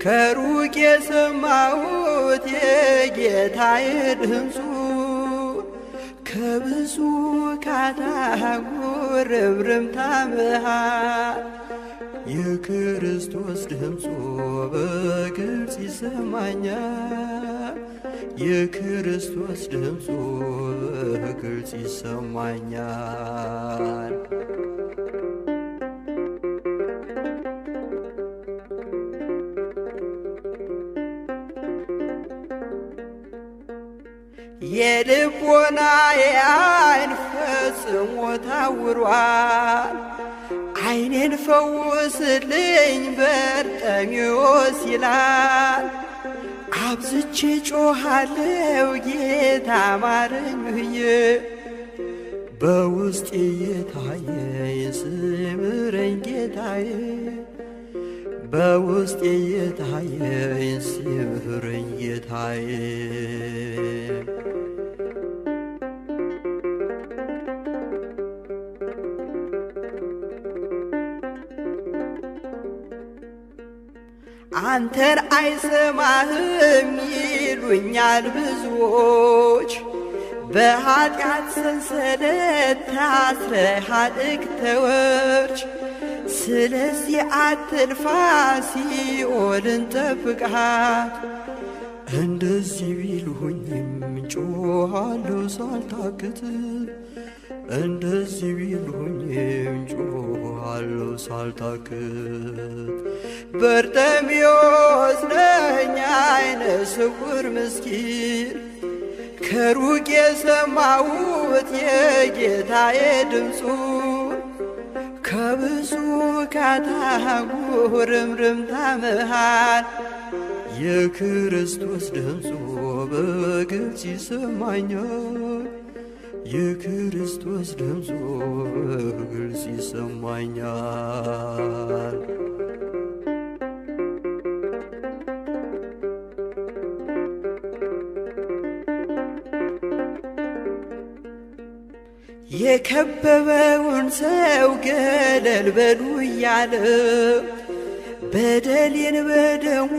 ከሩቅ የሰማሁት የጌታዬ ድምፁ ከብዙ ካታጉርምርምታ መሃል የክርስቶስ ድምፁ በግልጽ ይሰማኛል። የክርስቶስ ድምፁ በግልጽ ይሰማኛል። የልቦናዬ ዓይን ፈጽሞ ታውሯል። ዓይኔን ፈውስልኝ በርጤሜዎስ ይላል። አብዝቼ ጮኻለሁ ጌታ ማረኝ ብዬ በውስጤ የታየኝ ሲምረኝ ጌታዬ በውስጤ የታየኝ ሲምረኝ ጌታዬ አንተን አይሰማህም ይሉኛል ብዙዎች፣ በኃጢአት ሰንሰለት ታስረሃል እግተወርች። ስለዚህ አትልፋ ሲኦልን ጠብቃት። እንደዚህ ቢሉኝም ጮኻለሁ ሳልታክት እንደዚህ ቢሉኝም ጮኻለሁ ሳልታክት። በርጤሜዎስ ነኝ ዓይነ ስውር ምስኪን ከሩቅ የሰማሁት የጌታዬ ድምፁ ከብዙ ካታጉርምርምታ መሃል የክርስቶስ ድምፁ በግልጽ ይሰማኛል። የክርስቶስ ድምፁ በግልጽ ይሰማኛል። የከበበውን ሰው ገለል በሉ እያለ በደሌን በደሙ